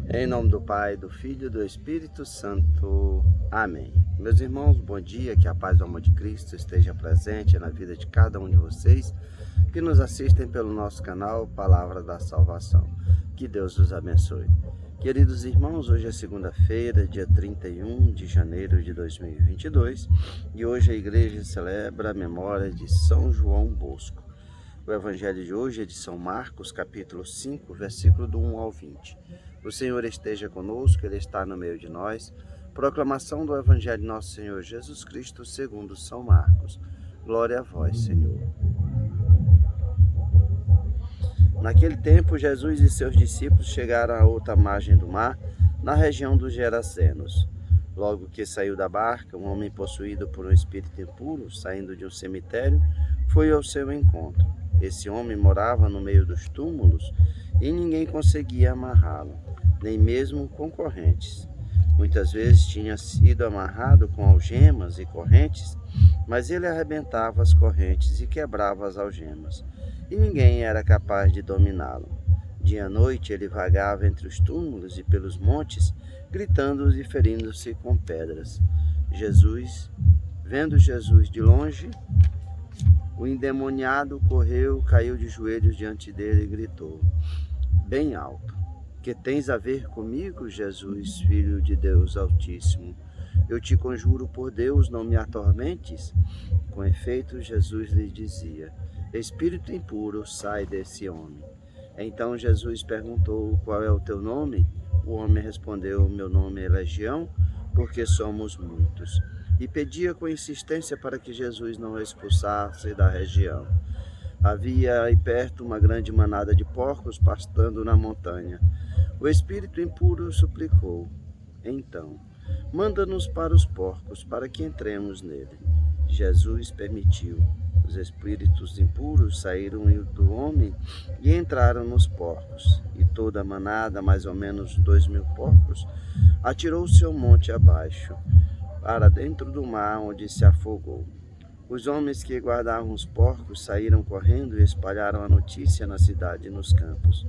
Em nome do Pai, do Filho e do Espírito Santo. Amém. Meus irmãos, bom dia, que a paz e o amor de Cristo esteja presente na vida de cada um de vocês que nos assistem pelo nosso canal Palavra da Salvação. Que Deus os abençoe. Queridos irmãos, hoje é segunda-feira, dia 31 de janeiro de 2022 e hoje a igreja celebra a memória de São João Bosco. O evangelho de hoje é de São Marcos, capítulo 5, versículo do 1 ao 20. O Senhor esteja conosco, Ele está no meio de nós. Proclamação do evangelho de nosso Senhor Jesus Cristo segundo São Marcos. Glória a vós, Senhor. Naquele tempo, Jesus e seus discípulos chegaram à outra margem do mar, na região dos Gerazenos. Logo que saiu da barca, um homem possuído por um espírito impuro, saindo de um cemitério, foi ao seu encontro. Esse homem morava no meio dos túmulos e ninguém conseguia amarrá-lo, nem mesmo com correntes. Muitas vezes tinha sido amarrado com algemas e correntes, mas ele arrebentava as correntes e quebrava as algemas, e ninguém era capaz de dominá-lo. Dia e noite ele vagava entre os túmulos e pelos montes, gritando e ferindo-se com pedras. Vendo Jesus de longe, o endemoniado correu, caiu de joelhos diante dele e gritou, bem alto: que tens a ver comigo, Jesus, Filho de Deus Altíssimo? Eu te conjuro por Deus, não me atormentes. Com efeito, Jesus lhe dizia: espírito impuro, sai desse homem. Então Jesus perguntou: qual é o teu nome? O homem respondeu: meu nome é Legião, porque somos muitos. E pedia com insistência para que Jesus não o expulsasse da região. Havia aí perto uma grande manada de porcos pastando na montanha. O espírito impuro suplicou: então, manda-nos para os porcos, para que entremos nele. Jesus permitiu. Os espíritos impuros saíram do homem e entraram nos porcos. E toda a manada, mais ou menos 2.000 porcos, atirou-se ao monte abaixo, para dentro do mar, onde se afogou. Os homens que guardavam os porcos saíram correndo e espalharam a notícia na cidade e nos campos.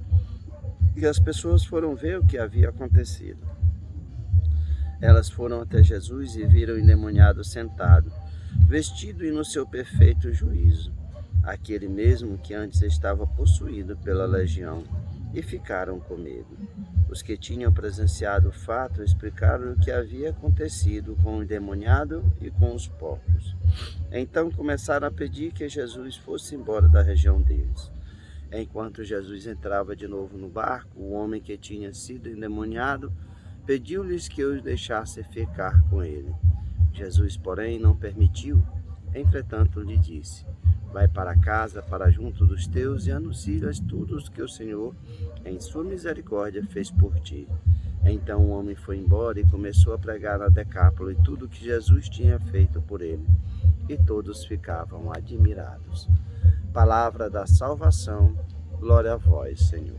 E as pessoas foram ver o que havia acontecido. Elas foram até Jesus e viram o endemoniado sentado, vestido e no seu perfeito juízo, aquele mesmo que antes estava possuído pela legião, e ficaram com medo. Os que tinham presenciado o fato explicaram o que havia acontecido com o endemoniado e com os porcos. Então começaram a pedir que Jesus fosse embora da região deles. Enquanto Jesus entrava de novo no barco, o homem que tinha sido endemoniado pediu-lhes que os deixasse ficar com ele. Jesus, porém, não permitiu. Entretanto, lhe disse: vai para casa, para junto dos teus, e anuncia-lhes tudo o que o Senhor, em sua misericórdia, fez por ti. Então o homem foi embora e começou a pregar na Decápolis tudo o que Jesus tinha feito por ele. E todos ficavam admirados. Palavra da salvação, glória a vós, Senhor.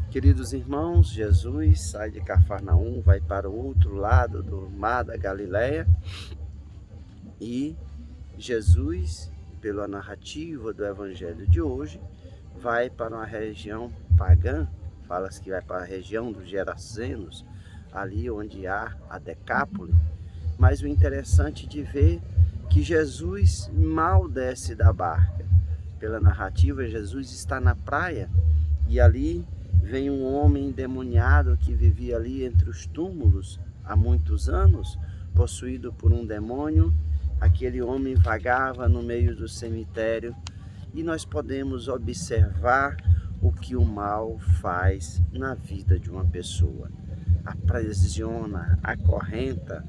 Queridos irmãos, Jesus sai de Cafarnaum, vai para o outro lado do mar da Galileia, e Jesus, pela narrativa do evangelho de hoje, vai para uma região pagã, fala-se que vai para a região dos Gerazenos, ali onde há a Decápole. Mas o interessante de ver que Jesus mal desce da barca. Pela narrativa, Jesus está na praia e ali vem um homem endemoniado que vivia ali entre os túmulos há muitos anos, possuído por um demônio. Aquele homem vagava no meio do cemitério e nós podemos observar o que o mal faz na vida de uma pessoa. Aprisiona, acorrenta,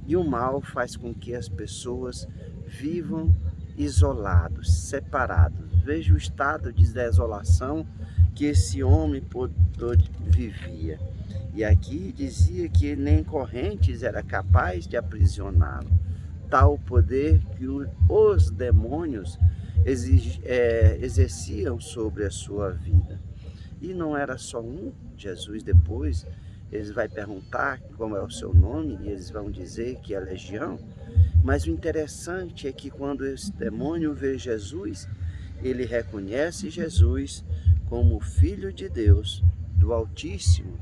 e o mal faz com que as pessoas vivam isolados, separados. Veja o estado de desolação que esse homem vivia. E aqui dizia que nem correntes era capaz de aprisioná-lo. Tal poder que os demônios exerciam sobre a sua vida. E não era só um. Jesus depois, eles vai perguntar como é o seu nome, e eles vão dizer que é Legião. Mas o interessante é que quando esse demônio vê Jesus, ele reconhece Jesus como o Filho de Deus, do Altíssimo,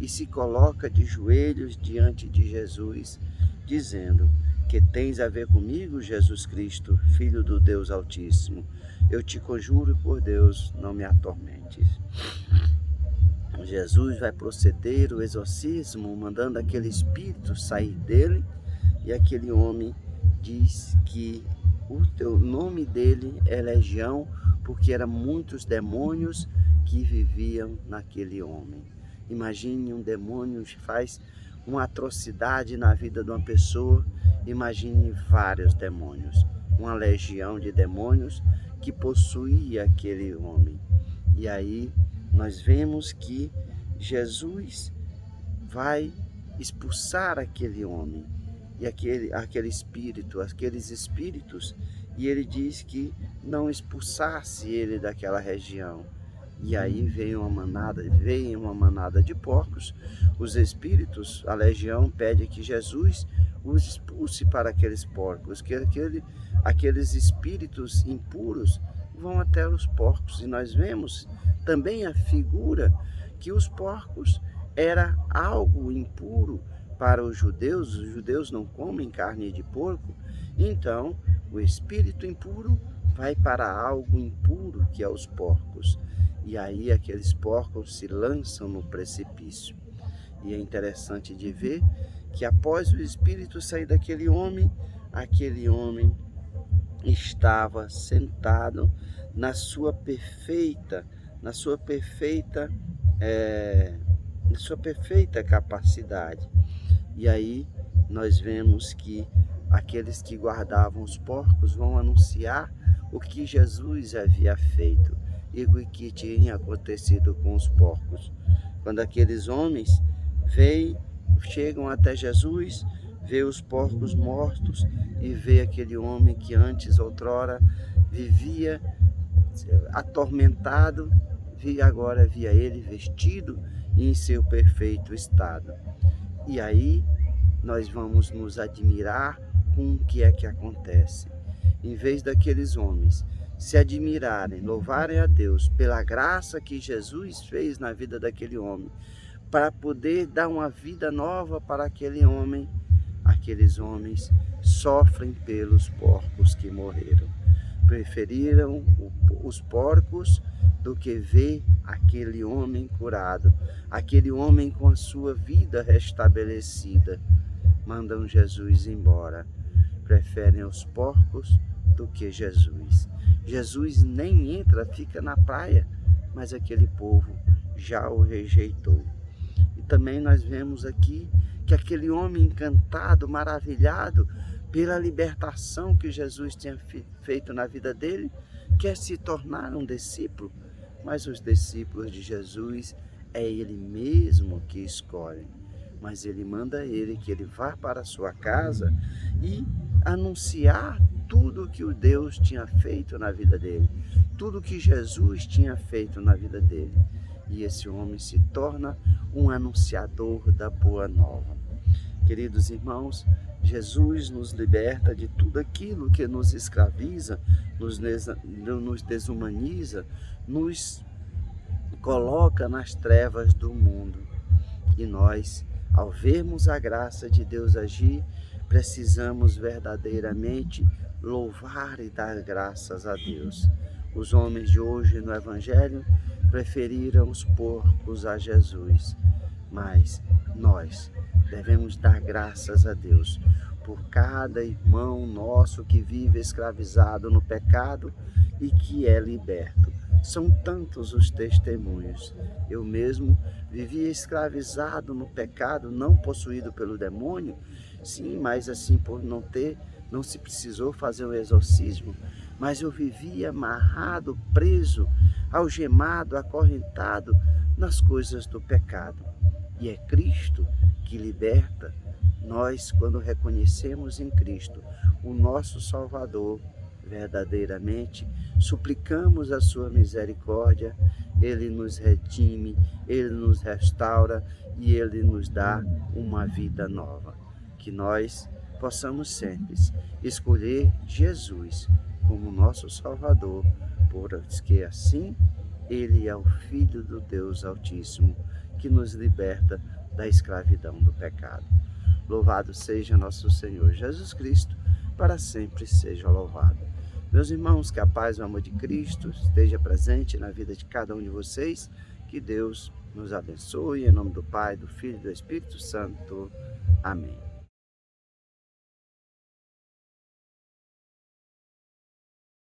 e se coloca de joelhos diante de Jesus, dizendo: que tens a ver comigo, Jesus Cristo, Filho do Deus Altíssimo? Eu te conjuro por Deus, não me atormentes. Jesus vai proceder o exorcismo, mandando aquele espírito sair dele, e aquele homem diz que o nome dele é Legião, porque eram muitos demônios que viviam naquele homem. Imagine um demônio que faz uma atrocidade na vida de uma pessoa, imagine vários demônios, uma legião de demônios que possuía aquele homem. E aí nós vemos que Jesus vai expulsar aquele homem e aqueles espíritos, e ele diz que não expulsasse ele daquela região. E aí veio uma manada de porcos. Os espíritos, a legião, pede que Jesus os expulse para aqueles porcos, que aqueles espíritos impuros vão até os porcos. E nós vemos também a figura que os porcos era algo impuro para os judeus não comem carne de porco, então o espírito impuro vai para algo impuro, que é os porcos. E aí aqueles porcos se lançam no precipício. E é interessante de ver que após o espírito sair daquele homem, aquele homem estava sentado na sua perfeita capacidade. E aí nós vemos que aqueles que guardavam os porcos vão anunciar o que Jesus havia feito e o que tinha acontecido com os porcos. Quando aqueles homens chegam até Jesus, vê os porcos mortos e vê aquele homem que antes, outrora, vivia atormentado, agora via ele vestido em seu perfeito estado. E aí nós vamos nos admirar com o que é que acontece. Em vez daqueles homens se admirarem, louvarem a Deus pela graça que Jesus fez na vida daquele homem, para poder dar uma vida nova para aquele homem, aqueles homens sofrem pelos porcos que morreram. Preferiram os porcos do que ver aquele homem curado, aquele homem com a sua vida restabelecida. Mandam Jesus embora. Preferem os porcos do que Jesus. Jesus nem entra, fica na praia, mas aquele povo já o rejeitou. E também nós vemos aqui que aquele homem encantado, maravilhado pela libertação que Jesus tinha feito na vida dele, quer se tornar um discípulo, mas os discípulos de Jesus é ele mesmo que escolhe. Mas ele manda que ele vá para a sua casa e anunciar tudo que o Deus tinha feito na vida dele, tudo que Jesus tinha feito na vida dele. E esse homem se torna um anunciador da boa nova. Queridos irmãos, Jesus nos liberta de tudo aquilo que nos escraviza, nos desumaniza, nos coloca nas trevas do mundo. E nós, ao vermos a graça de Deus agir, precisamos verdadeiramente louvar e dar graças a Deus. Os homens de hoje no Evangelho preferiram os porcos a Jesus, mas nós devemos dar graças a Deus por cada irmão nosso que vive escravizado no pecado e que é liberto. São tantos os testemunhos. Eu mesmo vivia escravizado no pecado, não possuído pelo demônio, sim, mas assim por não se precisou fazer um exorcismo, mas eu vivia amarrado, preso, algemado, acorrentado nas coisas do pecado. E é Cristo que liberta. Nós, quando reconhecemos em Cristo o nosso Salvador, verdadeiramente suplicamos a sua misericórdia, ele nos redime, ele nos restaura e ele nos dá uma vida nova. Que nós possamos sempre escolher Jesus como nosso Salvador, porque assim ele é o Filho do Deus Altíssimo, que nos liberta da escravidão do pecado. Louvado seja nosso Senhor Jesus Cristo, para sempre seja louvado. Meus irmãos, que a paz e o amor de Cristo esteja presente na vida de cada um de vocês. Que Deus nos abençoe, em nome do Pai, do Filho e do Espírito Santo. Amém.